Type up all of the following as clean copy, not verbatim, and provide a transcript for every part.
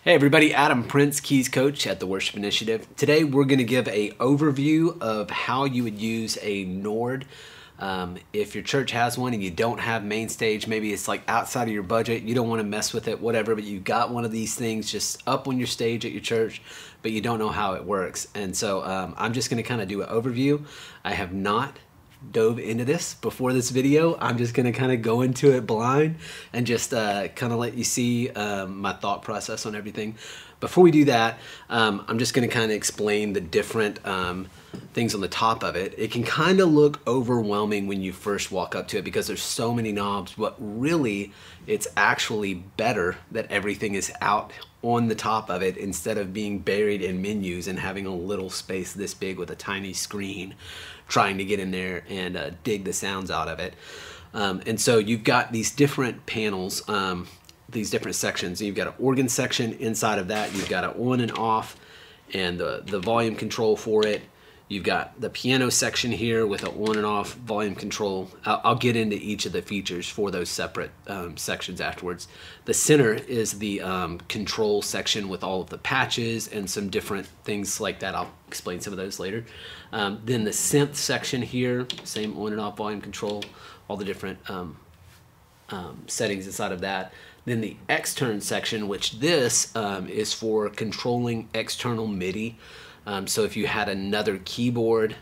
Hey everybody, Adam Prince, Keys Coach at the Worship Initiative. Today we're going to give an overview of how you would use a Nord. If your church has one and you don't have main stage, maybe it's like outside of your budget, you don't want to mess with it, whatever, but you got one of these things just up on your stage at your church, but you don't know how it works. And so I'm just going to kind of do an overview. I have not dove into this before this video. I'm just going to kind of go into it blind and just kind of let you see my thought process on everything. Before we do that, I'm just going to kind of explain the different things on the top of it. It can kind of look overwhelming when you first walk up to it because there's so many knobs, but really it's actually better that everything is out on the top of it instead of being buried in menus and having a little space this big with a tiny screen trying to get in there and dig the sounds out of it. And so you've got these different panels, these different sections. You've got an organ section. Inside of that you've got an on and off and the volume control for it. You've got the piano section here with an on and off volume control. I'll get into each of the features for those separate sections afterwards. The center is the control section with all of the patches and some different things like that. I'll explain some of those later. Then the synth section here, same on and off volume control, all the different settings inside of that. Then the extern section, which this is for controlling external MIDI. So if you had another keyboard,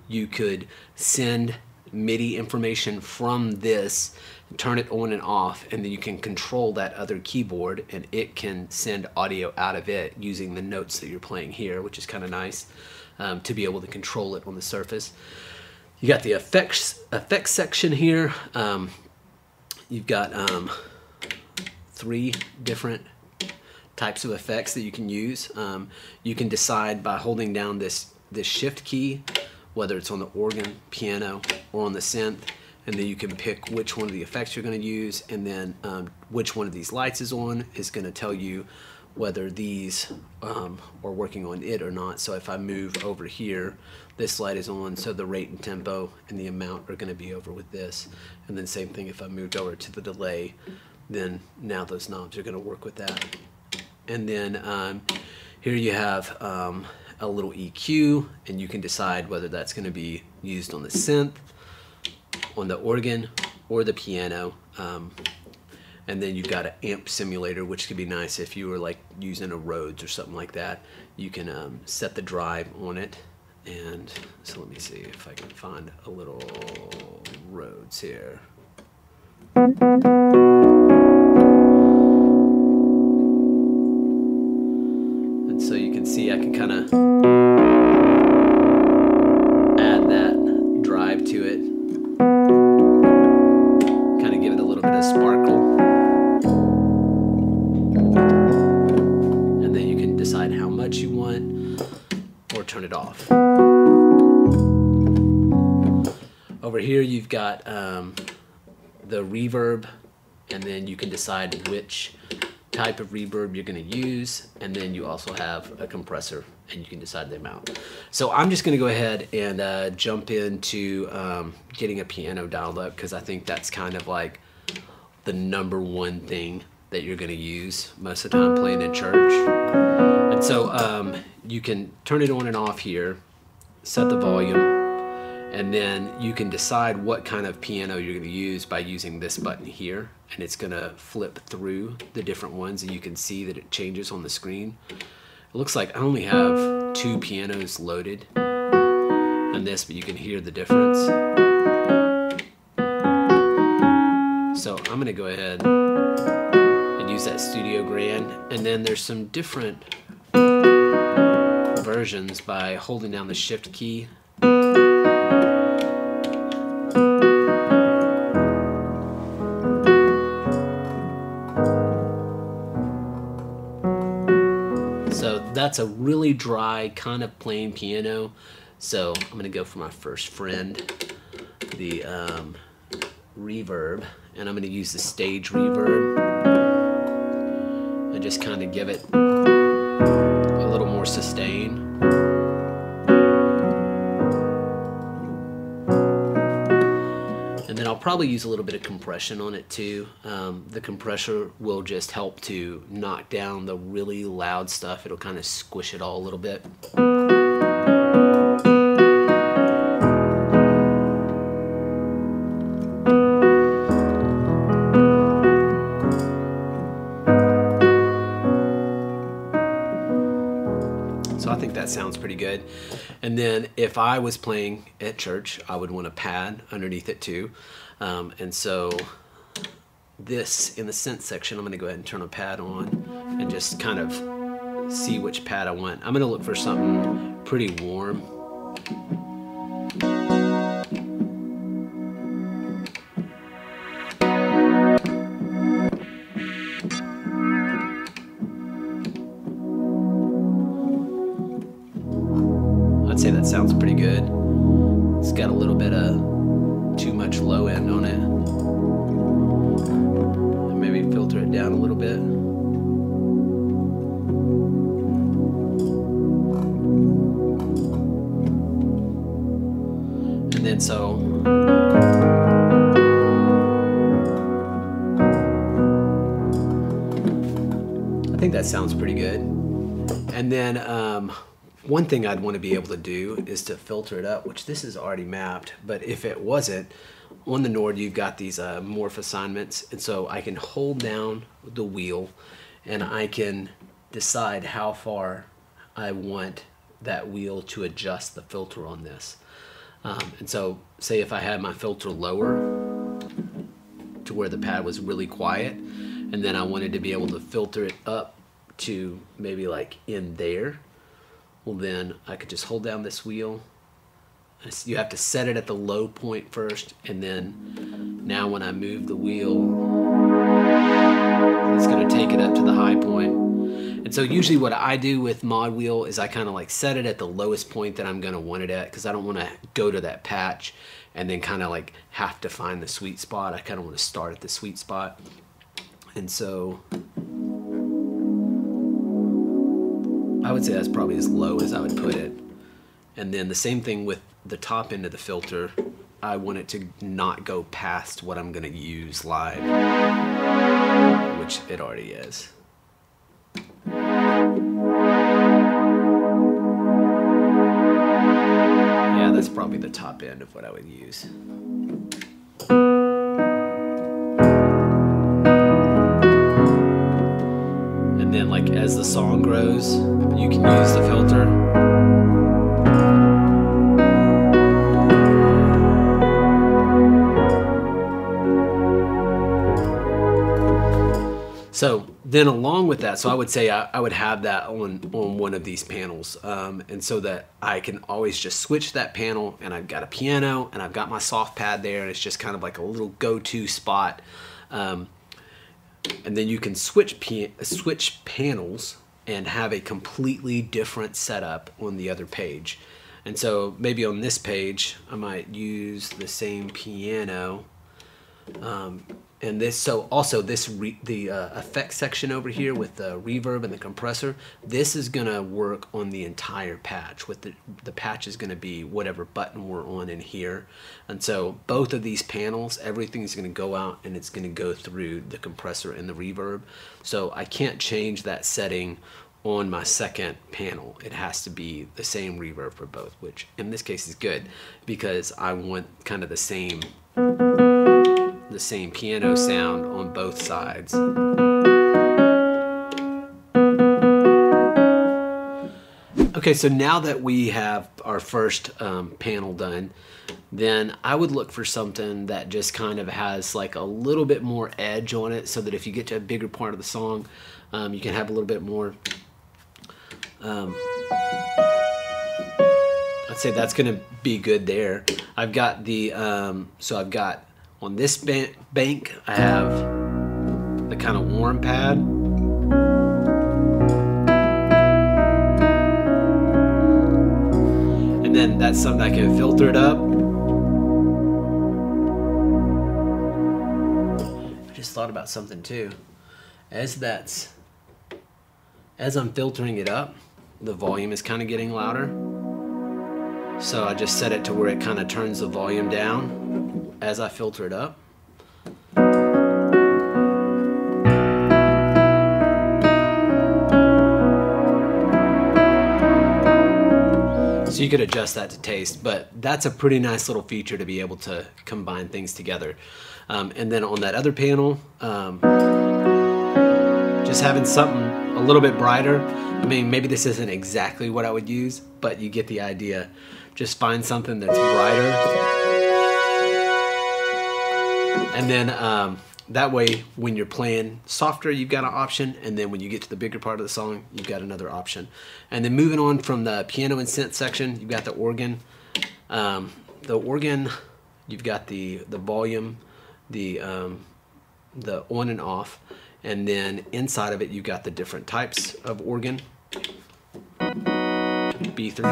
you could send MIDI information from this, turn it on and off, and then you can control that other keyboard and it can send audio out of it using the notes that you're playing here, which is kind of nice to be able to control it on the surface. You got the effects section here. You've got 3 different types of effects that you can use. You can decide by holding down this shift key, whether it's on the organ, piano, or on the synth, and then you can pick which one of the effects you're going to use, and then which one of these lights is on is going to tell you whether these are working on it or not. So if I move over here, this light is on, so the rate and tempo and the amount are going to be over with this. And then same thing if I moved over to the delay, then now those knobs are going to work with that. And then here you have a little EQ, and you can decide whether that's going to be used on the synth, on the organ, or the piano. And then you've got an amp simulator, which could be nice if you were like using a Rhodes or something like that. You can set the drive on it. And so let me see if I can find a little Rhodes here. So you can see I can kind of add that drive to it, kind of give it a little bit of sparkle, and then you can decide how much you want or turn it off. Over here you've got the reverb, and then you can decide which type of reverb you're going to use, and then you also have a compressor and you can decide the amount. So I'm just going to go ahead and jump into getting a piano dialed up, because I think that's kind of like the #1 thing that you're going to use most of the time playing in church. And so you can turn it on and off here, set the volume, and then you can decide what kind of piano you're going to use by using this button here, and it's going to flip through the different ones, and you can see that it changes on the screen. It looks like I only have 2 pianos loaded on this, but you can hear the difference. So I'm going to go ahead and use that Studio Grand, and then there's some different versions by holding down the shift key. So that's a really dry kind of plain piano. So I'm going to go for my first friend, the reverb, and I'm going to use the stage reverb and just kind of give it a little more sustain. And then And I'll probably use a little bit of compression on it too. The compressor will just help to knock down the really loud stuff. It'll kind of squish it all a little bit. So I think that sounds pretty good. And then if I was playing at church, I would want a pad underneath it too. And so this, in the synth section, I'm going to go ahead and turn a pad on and just kind of see which pad I want. I'm going to look for something pretty warm. I'd say that sounds pretty good. It's got a little bit of too much low end on it. Maybe filter it down a little bit. And then so I think that sounds pretty good. And then one thing I'd want to be able to do is to filter it up, which this is already mapped, but if it wasn't, on the Nord you've got these morph assignments, and so I can hold down the wheel and I can decide how far I want that wheel to adjust the filter on this. And so say if I had my filter lower to where the pad was really quiet, and then I wanted to be able to filter it up to maybe like in there, well then I could just hold down this wheel. You have to set it at the low point first, and then now when I move the wheel, it's going to take it up to the high point. And so usually what I do with mod wheel is I kind of like set it at the lowest point that I'm going to want it at, because I don't want to go to that patch and then kind of like have to find the sweet spot. I kind of want to start at the sweet spot. And so I would say that's probably as low as I would put it. And then the same thing with the top end of the filter. I want it to not go past what I'm going to use live, which it already is. Yeah, that's probably the top end of what I would use. And then like as the song grows, you can use the filter. So then along with that, so I would say I would have that on one of these panels, and so that I can always just switch that panel, and I've got a piano and I've got my soft pad there, and it's just kind of like a little go-to spot. And then you can switch panels and have a completely different setup on the other page. And so maybe on this page I might use the same piano. And this, so also this the effect section over here with the reverb and the compressor, this is gonna work on the entire patch. With the patch is gonna be whatever button we're on in here. And so both of these panels, everything's gonna go out and it's gonna go through the compressor and the reverb. So I can't change that setting on my second panel. It has to be the same reverb for both, which in this case is good because I want kind of the same piano sound on both sides. Okay, so now that we have our first panel done, then I would look for something that just kind of has like a little bit more edge on it, so that if you get to a bigger part of the song, you can have a little bit more. I'd say that's gonna be good there. I've got the, so I've got on this bank, I have the kind of warm pad. And then that's something I can filter it up. I just thought about something too. As I'm filtering it up, the volume is kind of getting louder. So I just set it to where it kind of turns the volume down. as I filter it up, so you could adjust that to taste, but that's a pretty nice little feature to be able to combine things together. And then on that other panel, just having something a little bit brighter. I mean, maybe this isn't exactly what I would use, but you get the idea. Just find something that's brighter. And then that way, when you're playing softer, you've got an option. And then when you get to the bigger part of the song, you've got another option. And then moving on from the piano and synth section, you've got the organ. The organ, you've got the volume, the on and off. And then inside of it, you've got the different types of organ. B3.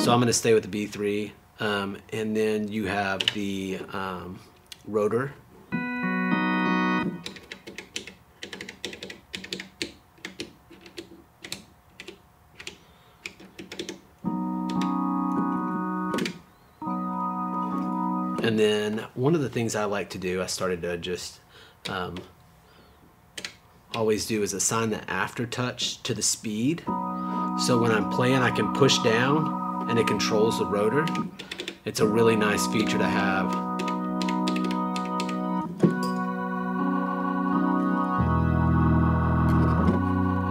So I'm going to stay with the B3. And then you have the rotor. And then one of the things I like to do, I started to just always do, is assign the aftertouch to the speed. So when I'm playing, I can push down and it controls the rotor. It's a really nice feature to have.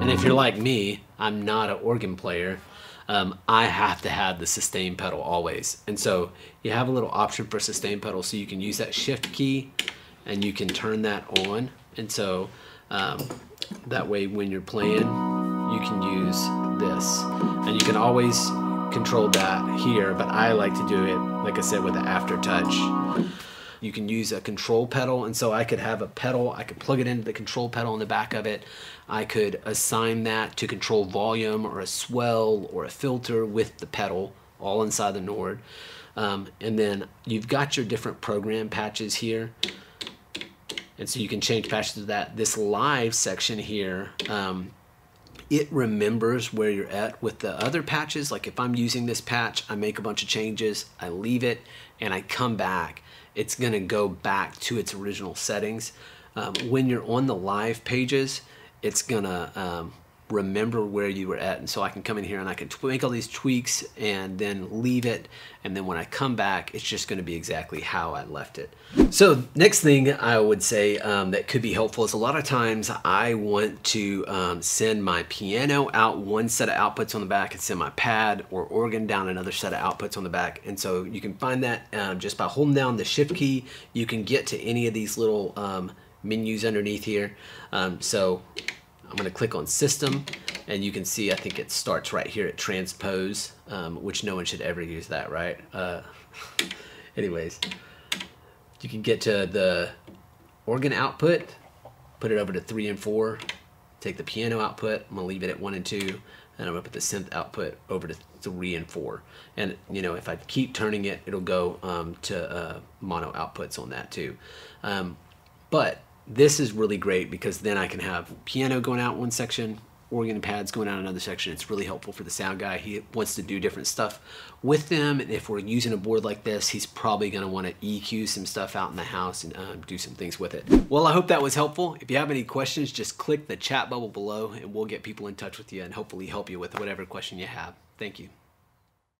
And if you're like me, I'm not an organ player. I have to have the sustain pedal always. And so you have a little option for sustain pedal, so you can use that shift key and you can turn that on. And so that way when you're playing, you can use this. And you can always control that here, but I like to do it, like I said, with the aftertouch. You can use a control pedal, and so I could have a pedal, I could plug it into the control pedal in the back of it. I could assign that to control volume or a swell or a filter with the pedal all inside the Nord. And then you've got your different program patches here. And so you can change patches to that. This live section here, it remembers where you're at with the other patches. Like if I'm using this patch, I make a bunch of changes, I leave it, and I come back. It's gonna go back to its original settings. When you're on the live pages, it's gonna remember where you were at, and so I can come in here and I can make all these tweaks and then leave it, and then when I come back, it's just gonna be exactly how I left it. So next thing I would say that could be helpful is a lot of times I want to send my piano out one set of outputs on the back and send my pad or organ down another set of outputs on the back. And so you can find that just by holding down the shift key. You can get to any of these little menus underneath here. So I'm going to click on System, and you can see I think it starts right here at Transpose, which no one should ever use that, right? Anyways, you can get to the organ output, put it over to 3 and 4, take the piano output, I'm going to leave it at 1 and 2, and I'm going to put the synth output over to 3 and 4. And you know, if I keep turning it, it'll go to mono outputs on that too. But this is really great because then I can have piano going out one section, organ and pads going out another section. It's really helpful for the sound guy. He wants to do different stuff with them. And if we're using a board like this, he's probably going to want to EQ some stuff out in the house and do some things with it. Well, I hope that was helpful. If you have any questions, just click the chat bubble below and we'll get people in touch with you and hopefully help you with whatever question you have. Thank you.